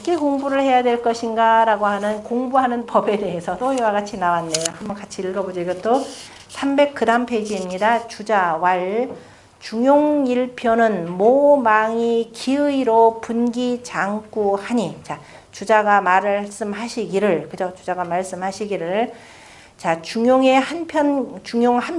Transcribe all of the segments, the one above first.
어떻게 공부를 해야 될 것인가 라고 하는 공부하는 법에 대해서도 이와 같이 나왔네요. 한번 같이 읽어보죠. 이것도 300 그 다음 페이지입니다. 주자 왈 중용일표는 모망이 기의로 분기장구하니. 자, 주자가 말씀하시기를, 그죠? 주자가 말씀하시기를. 자, 중용 한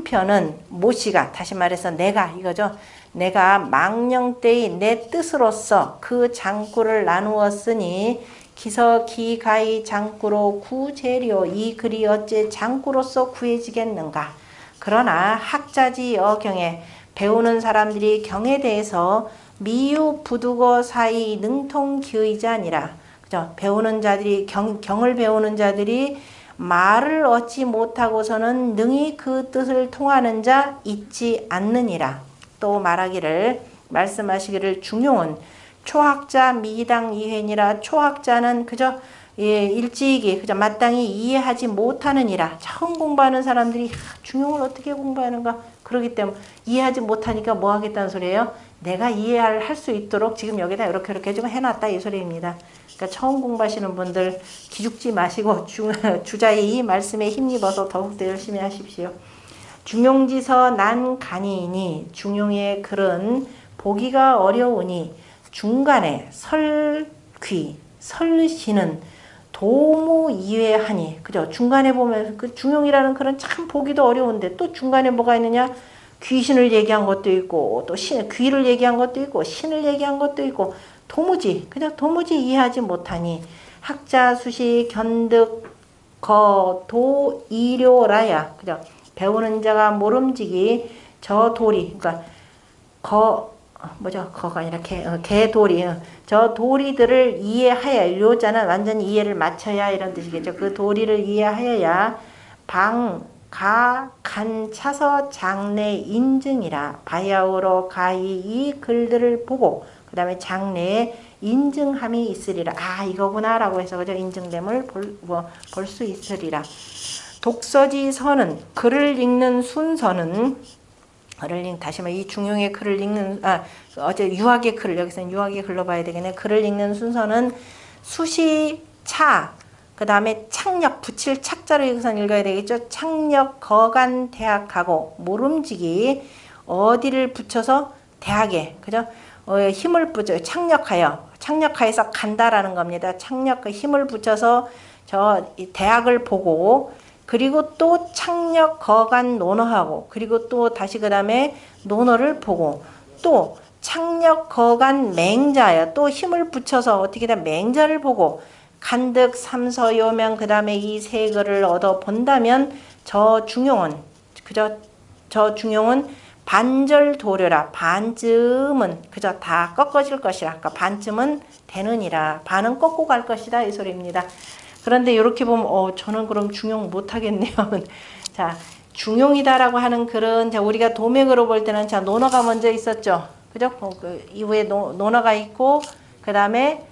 편은 모씨가, 다시 말해서 내가, 이거죠. 내가 망령 때의 내 뜻으로서 그 장구를 나누었으니 기서기가의 장구로 구재료 이 글이 어째 장구로서 구해지겠는가. 그러나 학자지 어경에 배우는 사람들이 경에 대해서 미유 부두거 사이 능통기의자니라. 그죠? 배우는 자들이 경을 배우는 자들이 말을 얻지 못하고서는 능히 그 뜻을 통하는 자 있지 않느니라. 또 말씀하시기를 중용은 초학자 미당 이회니라. 초학자는 그저 일찍이 그저 마땅히 이해하지 못하느니라. 처음 공부하는 사람들이 중용을 어떻게 공부하는가 그러기 때문에 이해하지 못하니까 뭐 하겠다는 소리예요? 내가 이해할 수 있도록 지금 여기다 이렇게 좀 해놨다 이 소리입니다. 그러니까 처음 공부하시는 분들 기죽지 마시고 주자의 이 말씀에 힘입어서 더욱더 열심히 하십시오. 중용지서 난 간이니. 중용의 글은 보기가 어려우니 중간에 설시는 도무 이해하니. 그죠? 중간에 보면 그 중용이라는 글은 참 보기도 어려운데 또 중간에 뭐가 있느냐? 귀신을 얘기한 것도 있고 또 귀를 얘기한 것도 있고 신을 얘기한 것도 있고 그냥 도무지 이해하지 못하니 학자 수시 견득 거도 이료라야. 그죠? 배우는 자가 모름지기 저 도리, 그러니까 거가 아니라 개도리, 저 도리들을 이해하여, 료자는 완전히 이해를 맞춰야 이런 뜻이겠죠. 그 도리를 이해하여야 간 차서 장래 인증이라. 바야흐로 가히 이 글들을 보고 그 다음에 장래에 인증함이 있으리라. 아 이거구나 라고 해서 그저 인증됨을 볼 수 있으리라. 독서지서는 글을 읽는 순서는 다시 말해 이 중용의 글을 읽는 어제 유학의 글을 여기서는 유학의 글로 봐야 되겠네. 글을 읽는 순서는 수시 차 그 다음에 창력 붙일 착자를 여기서는 읽어야 되겠죠. 창력 거간 대학하고 모름지기 어디를 붙여서 대학에 그죠? 힘을 붙여 창력하여서 간다라는 겁니다. 힘을 붙여서 저 대학을 보고 그리고 또 창력 거간 논어하고 그리고 또 다시 그 다음에 논어를 보고 또 창력 거간 맹자야. 또 힘을 붙여서 어떻게 다 맹자를 보고 간득 삼서요명 그 다음에 이 세 글을 얻어 본다면 저 중용은 반절도료라. 반쯤은 그저 다 꺾어질 것이라. 그러니까 반쯤은 되느니라. 반은 꺾고 갈 것이다 이 소리입니다. 그런데 이렇게 보면 저는 그럼 중용 못하겠네요. 자, 중용이다라고 하는 글은 자 우리가 도맥으로 볼 때는 자 논어가 먼저 있었죠. 그죠? 그 이후에 논어가 있고 그 다음에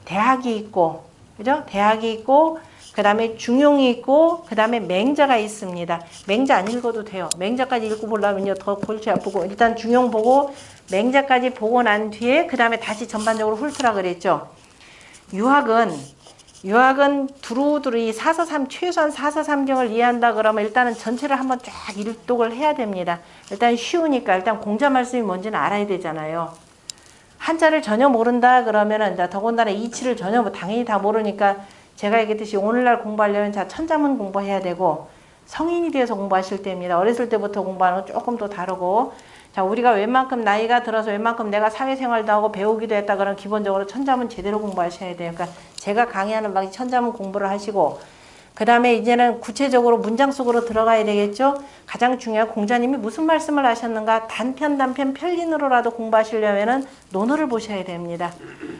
대학이 있고 그죠? 대학이 있고 그 다음에 중용이 있고 그 다음에 맹자가 있습니다. 맹자 안 읽어도 돼요. 맹자까지 읽고 보려면요 더 골치 아프고 일단 중용 보고 맹자까지 보고 난 뒤에 그 다음에 다시 전반적으로 훑으라 그랬죠. 유학은 두루두루 이 최소한 사서삼경을 이해한다 그러면 일단은 전체를 한번 쫙 일독을 해야 됩니다. 일단 쉬우니까 일단 공자 말씀이 뭔지는 알아야 되잖아요. 한자를 전혀 모른다 그러면은 더군다나 이치를 전혀 당연히 다 모르니까 제가 얘기했듯이 오늘날 공부하려면 자 천자문 공부해야 되고 성인이 돼서 공부하실 때입니다. 어렸을 때부터 공부하는 건 조금 더 다르고 자 우리가 웬만큼 나이가 들어서 웬만큼 내가 사회생활도 하고 배우기도 했다 그러면 기본적으로 천자문 제대로 공부하셔야 돼요. 그러니까 제가 강의하는 방식 천자문 공부를 하시고 그 다음에 이제는 구체적으로 문장 속으로 들어가야 되겠죠. 가장 중요한 공자님이 무슨 말씀을 하셨는가 단편 편린으로라도 공부하시려면은 논어를 보셔야 됩니다.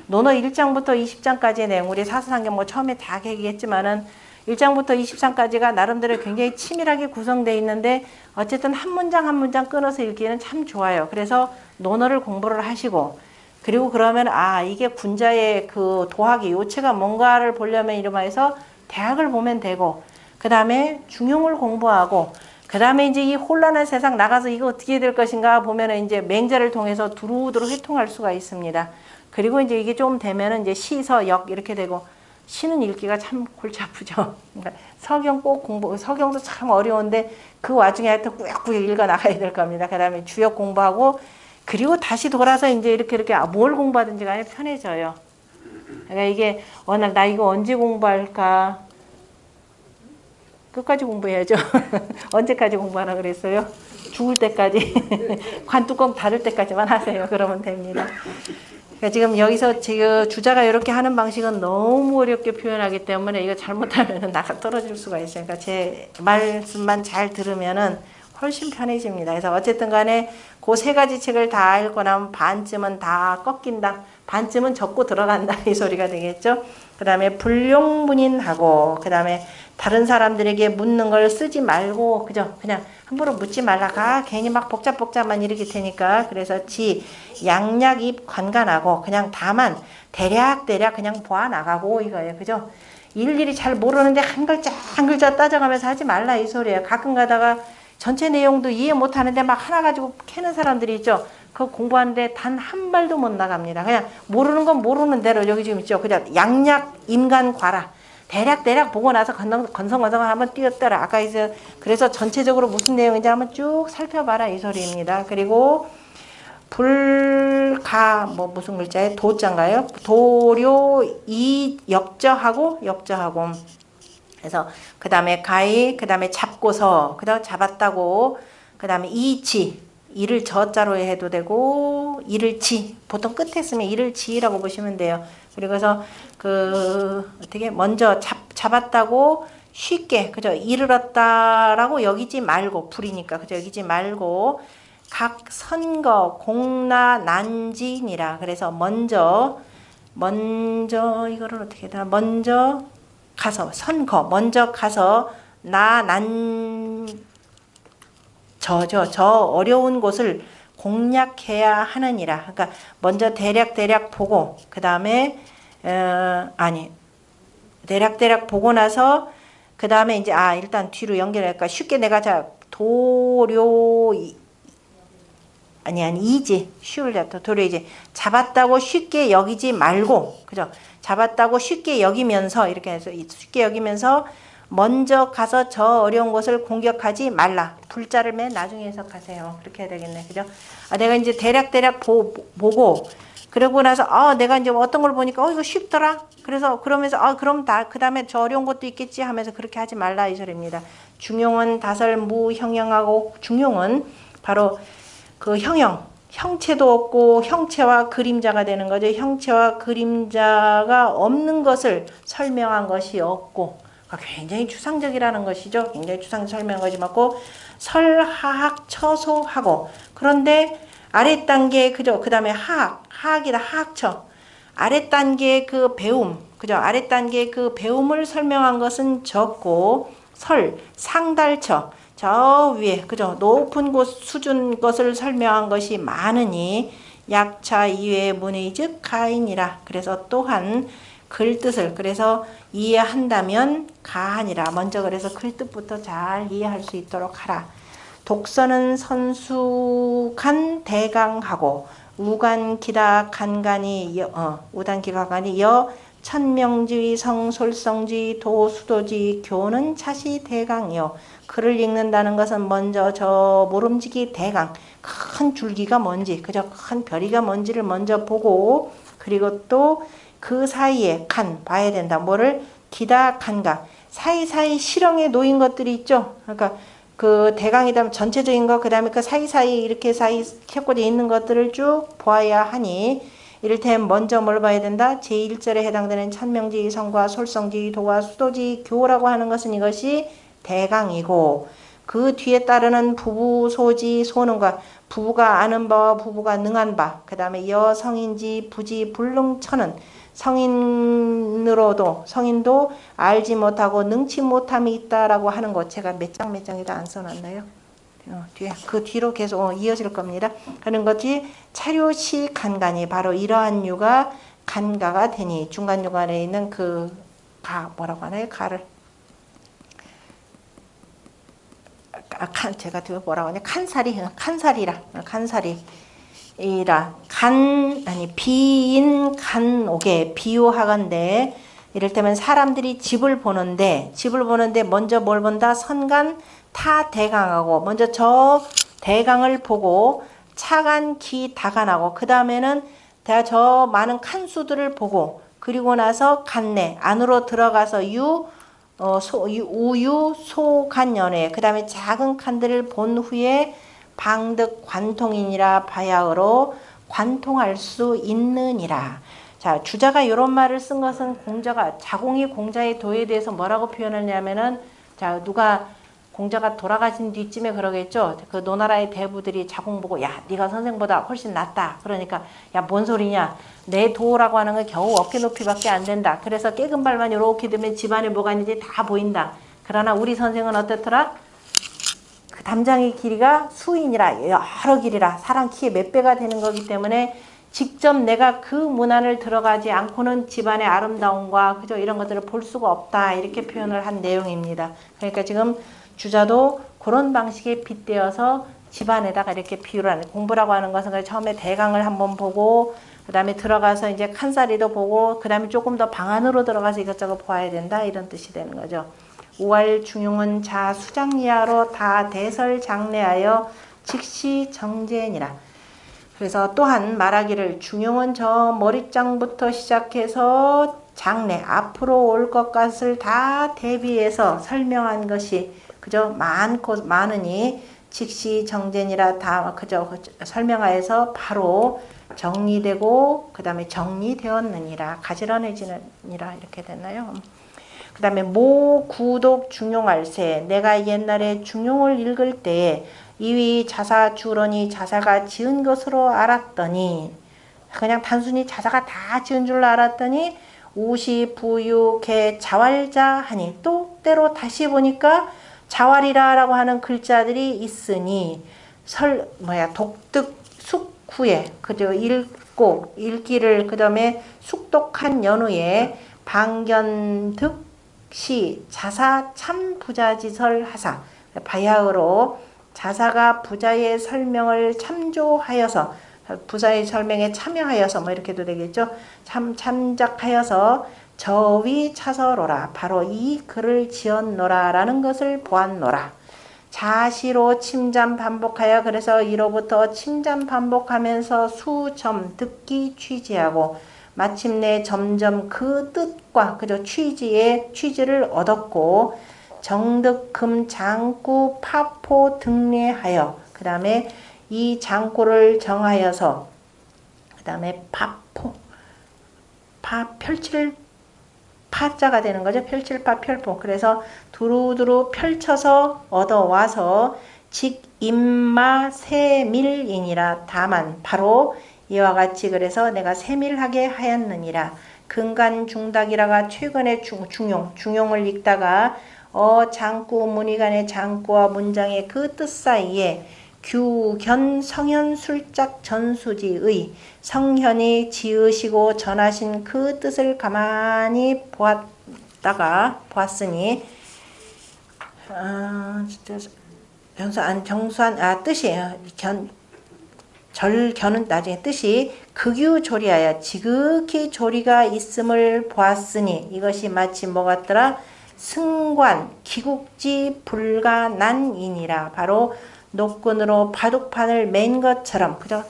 논어 1장부터 20장까지의 내용 우리 사서삼경 뭐 처음에 다 얘기했지만은 1장부터 20장까지가 나름대로 굉장히 치밀하게 구성되어 있는데 어쨌든 한 문장 한 문장 끊어서 읽기는 참 좋아요. 그래서 논어를 공부를 하시고 그리고 그러면 이게 군자의 그 도학의 요체가 뭔가를 보려면 이러면서 대학을 보면 되고 그 다음에 중용을 공부하고 그 다음에 이제 이 혼란한 세상 나가서 이거 어떻게 될 것인가 보면은 이제 맹자를 통해서 두루두루 회통할 수가 있습니다. 그리고 이제 이게 좀 되면은 이제 시서 역 이렇게 되고 시는 읽기가 참 골치 아프죠. 그러니까 서경 꼭 서경도 참 어려운데 그 와중에 하여튼 꾸역꾸역 읽어 나가야 될 겁니다. 그 다음에 주역 공부하고 그리고 다시 돌아서 이제 이렇게 뭘 공부하든지 간에 편해져요. 그러니까 이게 워낙 나 이거 언제 공부할까? 끝까지 공부해야죠. 언제까지 공부하라 그랬어요? 죽을 때까지. 관뚜껑 닫을 때까지만 하세요. 그러면 됩니다. 그러니까 지금 여기서 지금 주자가 이렇게 하는 방식은 너무 어렵게 표현하기 때문에 이거 잘못하면 나가 떨어질 수가 있어요. 그러니까 제 말씀만 잘 들으면은 훨씬 편해집니다. 그래서 어쨌든 간에 그 세 가지 책을 다 읽고 나면 반쯤은 다 꺾인다. 반쯤은 적고 들어간다. 이 소리가 되겠죠. 그 다음에 불용문인하고 그 다음에 다른 사람들에게 묻는 걸 쓰지 말고 그죠? 그냥 함부로 묻지 말라가 괜히 막 복잡만 일으킬 테니까 그래서 양약입 관간하고 그냥 다만 대략 그냥 보아 나가고 이거예요. 그죠? 일일이 잘 모르는데 한 글자 따져가면서 하지 말라 이 소리예요. 가끔 가다가 전체 내용도 이해 못하는데 막 하나 가지고 캐는 사람들이 있죠. 그거 공부하는데 단 한 발도 못 나갑니다. 그냥 모르는 건 모르는 대로 여기 지금 있죠. 그냥 양약 인간 과라. 대략 보고 나서 건성건성을 한번 띄웠더라. 아까 이제 그래서 전체적으로 무슨 내용인지 한번 쭉 살펴봐라 이 소리입니다. 그리고 불가 무슨 글자에 도자인가요? 도료 이 역저하고 그래서 그 다음에 가히 그 다음에 잡고서 그 다음 잡았다고 그 다음에 이를 저자로 해도 되고 이를 지 보통 끝에 쓰면 이를 지라고 보시면 돼요. 그리고서 어떻게 먼저 잡았다고 쉽게 그죠 이르렀다라고 여기지 말고 불이니까 그죠 여기지 말고 각 선거 공나 난진이라 그래서 먼저 이거를 어떻게 해야 먼저 가서 먼저 가서 저 어려운 곳을 공략해야 하느니라. 그러니까 먼저 대략 보고 그 다음에 대략 보고 나서 그 다음에 이제 일단 뒤로 연결할까 쉽게 내가 이지 쉬울 잡다 도료이지 잡았다고 쉽게 여기지 말고 그죠 잡았다고 쉽게 여기면서 이렇게 해서 쉽게 여기면서 먼저 가서 저 어려운 곳을 공격하지 말라. 불자를 맨 나중에 해석하세요. 그렇게 해야 되겠네. 그죠? 내가 이제 대략 보고 그러고 나서 내가 이제 어떤 걸 보니까 이거 쉽더라. 그러면서 그럼 그 다음에 저 어려운 것도 있겠지 하면서 그렇게 하지 말라 이 소리입니다. 중용은 다설 무형형하고 중용은 바로 그 형체도 없고 형체와 그림자가 되는 거죠. 형체와 그림자가 없는 것을 설명한 것이 없고 굉장히 추상적이라는 것이죠. 굉장히 추상 설명한 것이 맞고 설하학 처소하고 그런데 아래 단계 그죠. 그 다음에 하학이다 하학처 아래 단계 그 배움 그죠. 아래 단계 그 배움을 설명한 것은 적고 상달처 저 위에 그죠 높은 곳 수준 것을 설명한 것이 많으니 약차 이외의 문의 즉 가인이라 그래서 또한 글 뜻을 그래서 이해한다면 가하니라 먼저 그래서 글 뜻부터 잘 이해할 수 있도록 하라. 독서는 선수간 대강하고 우간기다 간간이 우단기가간이 천명지 성솔성지 도수도지 교는 차시 대강이요. 글을 읽는다는 것은 먼저 저 모름지기 대강 큰 줄기가 뭔지 그저 큰 별이가 뭔지를 먼저 보고 그리고 또 그 사이에 봐야 된다. 뭐를 기다 간가 사이사이 실형에 놓인 것들이 있죠. 그러니까 그 대강이다 전체적인 거 그다음에 그 사이사이 이렇게 켜꽂아 있는 것들을 쭉 보아야 하니 이를테면 먼저 뭘 봐야 된다. 제1절에 해당되는 천명지 성과 솔성지 도와 수도지 교라고 하는 것은 이것이 대강이고 그 뒤에 따르는 부부 소지 소능과 부부가 아는 바와 부부가 능한 바 그 다음에 여성인지 부지 불능처는 성인도 알지 못하고 능치 못함이 있다라고 하는 것 제가 몇 장에다 안 써놨나요? 뒤에 그 뒤로 계속 이어질 겁니다. 하는 것이 차료시 간간이 바로 이러한 유가 간가가 되니 중간중간에 있는 뭐라고 하나요? 가를 제가 뭐라고 하냐 칸살이 이라 비인 간옥에 비유하건대 이를테면 사람들이 집을 보는데 먼저 뭘 본다? 선간 타 대강하고 먼저 저 대강을 보고 차간 기 다간하고 그 다음에는 저 많은 칸수들을 보고 그리고 나서 간내 안으로 들어가서 우유 소간연회 그 다음에 작은 칸들을 본 후에 방득 관통이니라 바야흐로 관통할 수 있느니라. 자, 주자가 이런 말을 쓴 것은 공자가 자공이 공자의 도에 대해서 뭐라고 표현하냐면은 자, 누가 공자가 돌아가신 뒤쯤에 그러겠죠. 그 노나라의 대부들이 자공 보고 야, 네가 선생보다 훨씬 낫다. 그러니까 야, 뭔 소리냐. 내 도라고 하는 건 겨우 어깨 높이밖에 안 된다. 그래서 깨금 발만 이렇게 되면 집안에 뭐가 있는지 다 보인다. 그러나 우리 선생은 어떻더라? 그 담장의 길이가 수인이라 여러 길이라 사람 키의 몇 배가 되는 거기 때문에 직접 내가 그 문안을 들어가지 않고는 집안의 아름다움과 그저 이런 것들을 볼 수가 없다. 이렇게 표현을 한 내용입니다. 그러니까 지금 주자도 그런 방식에 빗대어서 집안에다가 이렇게 비유를 하는 공부라고 하는 것은 처음에 대강을 한번 보고 그 다음에 들어가서 이제 칸사리도 보고 그 다음에 조금 더 방 안으로 들어가서 이것저것 보아야 된다. 이런 뜻이 되는 거죠. 우활 중용은 자 수장리하로 다 대설 장례하여 즉시 정제니라. 그래서 또한 말하기를 중용은 저 머리장부터 시작해서 장래 앞으로 올 것을 다 대비해서 설명한 것이 그저 많으니 즉시 정제니라 다 그저 설명하여서 바로 정리되고 그 다음에 정리되었느니라 가지런해지느니라 이렇게 됐나요? 그 다음에 모 구독 중용할세 내가 옛날에 중용을 읽을 때에 이위 자사 주러니 자사가 지은 것으로 알았더니 그냥 단순히 자사가 다 지은 줄로 알았더니 우시 부유 개 자활자 하니 또 때로 다시 보니까 자활이라라고 하는 글자들이 있으니 독득 숙후에 그저 읽기를 그 다음에 숙독한 연후에 방견득 시 자사 참 부자지설 하사 바야흐로 자사가 부자의 설명을 참조하여서 부자의 설명에 참여하여서 뭐 이렇게도 되겠죠. 참작하여서 저위 차서로라 바로 이 글을 지었노라 라는 것을 보았노라. 자시로 침잠 반복하여 그래서 이로부터 침잠 반복하면서 수점 듣기 취지하고 마침내 점점 그 뜻과 그저 취지를 얻었고 정득금 장구 파포 등례하여 그 다음에 이 장구를 정하여서 그 다음에 펼칠 파자가 되는 거죠. 펼칠파 펼포. 그래서 두루두루 펼쳐서 얻어와서 직임마 세밀이니라 다만 바로 이와 같이 그래서 내가 세밀하게 하였느니라. 근간중닥이라가 최근에 중용을 읽다가 장구 문의간의 장구와 문장의 그 뜻 사이에 규견 성현 술작 전수지의 성현이 지으시고 전하신 그 뜻을 가만히 보았으니 뜻이 절견은 나중에 뜻이 극유조리하여 지극히 조리가 있음을 보았으니 이것이 마치 뭐 같더라? 승관 기국지 불가난이니라. 바로 노끈으로 바둑판을 맨 것처럼 그저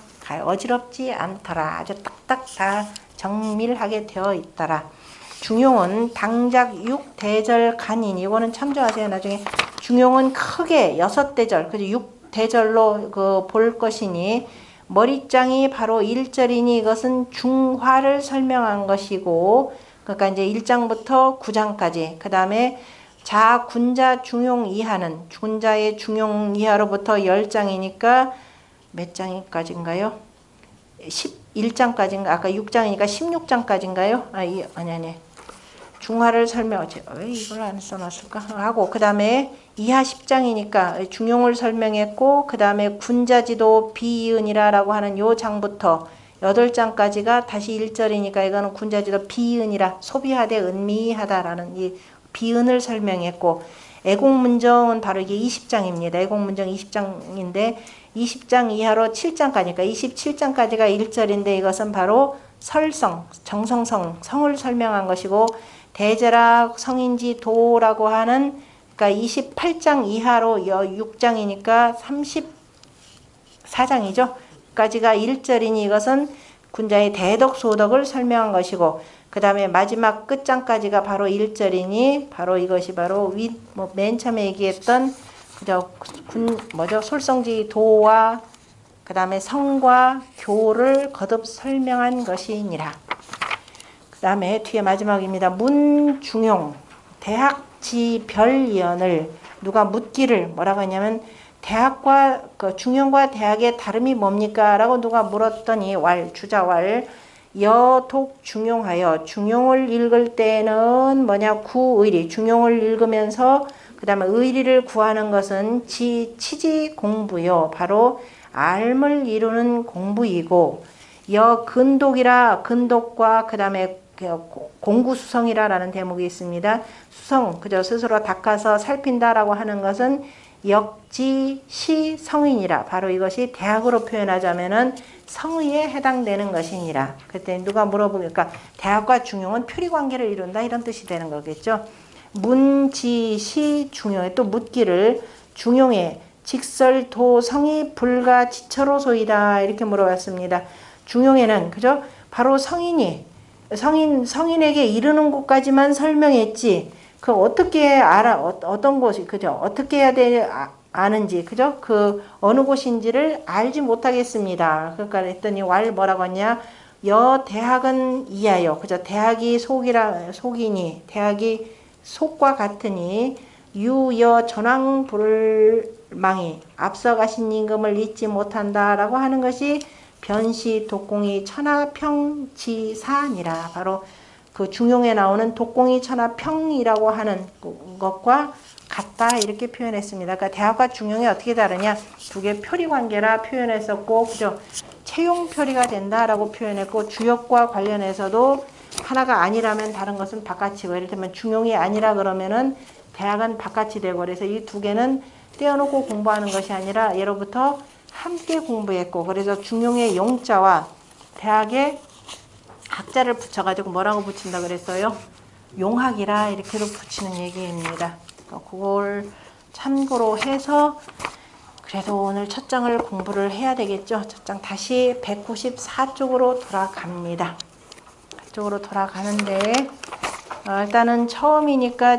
어지럽지 않더라. 아주 딱딱 다 정밀하게 되어 있더라. 중용은 당작 6대절 간인 이거는 참조하세요. 나중에 중용은 크게 6대절 그죠? 6대절로 볼 것이니 머리장이 바로 1절이니 이것은 중화를 설명한 것이고 그러니까 이제 1장부터 9장까지 그 다음에 자군자 중용 이하는 군자의 중용 이하로부터 10장이니까 몇 장까지인가요? 11장까지인가? 아까 6장이니까 16장까지인가요? 아니. 중화를 왜 이걸 안 써놨을까? 하고 그 다음에 이하 10장이니까 중용을 설명했고 그 다음에 군자지도 비이은이라라고 하는 요 장부터 8장까지가 다시 1절이니까 이거는 군자지도 비이은이라 소비하되 은미하다라는 이 비은을 설명했고 애공문정은 바로 이게 20장입니다. 애공문정 20장인데 20장 이하로 7장까지니까 27장까지가 1절인데 이것은 바로 설성, 정성성, 성을 설명한 것이고 대제락, 성인지, 도라고 하는 그러니까 28장 이하로 6장이니까 34장이죠. 까지가 1절이니 이것은 군자의 대덕 소덕을 설명한 것이고 그 다음에 마지막 끝장까지가 바로 1절이니 바로 이것이 바로 맨 처음에 얘기했던 그저 솔성지 도와 그 다음에 성과 교를 거듭 설명한 것이니라. 그 다음에 뒤에 마지막입니다. 문중용 대학지별연을 누가 묻기를 뭐라고 하냐면 대학과 중용과 대학의 다름이 뭡니까? 라고 누가 물었더니 주자왈 여독 중용하여 중용을 읽을 때는 뭐냐 구의리 중용을 읽으면서 그 다음에 의리를 구하는 것은 치지 공부요 바로 알을 이루는 공부이고 근독이라 근독과 그 다음에 공구수성이라는 대목이 있습니다. 수성 그저 스스로 닦아서 살핀다라고 하는 것은 역지시 성인이라 바로 이것이 대학으로 표현하자면은 성의에 해당되는 것이니라. 그때 누가 물어보니까 대학과 중용은 표리관계를 이룬다 이런 뜻이 되는 거겠죠. 문지시 중용에 또 묻기를 중용에 직설도 성이 불가 지처로소이다 이렇게 물어봤습니다. 중용에는 그죠? 바로 성인에게 이르는 곳까지만 설명했지. 그 어떻게 알아? 어떤 곳이 그죠? 어떻게 해야 돼 아는지 그죠? 그 어느 곳인지를 알지 못하겠습니다. 그러니까 했더니 뭐라고 했냐? 대학은 이하여 그죠? 대학이 속이니 대학이 속과 같으니 유여 전왕불망이 앞서가신 임금을 잊지 못한다라고 하는 것이 변시 독공이 천하평지사니라. 바로 그 중용에 나오는 독공이 천하평이라고 하는 것과 같다 이렇게 표현했습니다. 그러니까 대학과 중용이 어떻게 다르냐? 두 개 표리 관계라 표현했었고 그죠? 채용 표리가 된다라고 표현했고 주역과 관련해서도 하나가 아니라면 다른 것은 바깥이고 예를 들면 중용이 아니라 그러면은 대학은 바깥이 되고 그래서 이 두 개는 떼어놓고 공부하는 것이 아니라 예로부터 함께 공부했고 그래서 중용의 용자와 대학의 학자를 붙여가지고 뭐라고 붙인다 그랬어요? 용학이라 이렇게도 붙이는 얘기입니다. 그걸 참고로 해서 그래도 오늘 첫 장을 공부를 해야 되겠죠. 첫 장 다시 194쪽으로 돌아갑니다. 그쪽으로 돌아가는데 일단은 처음이니까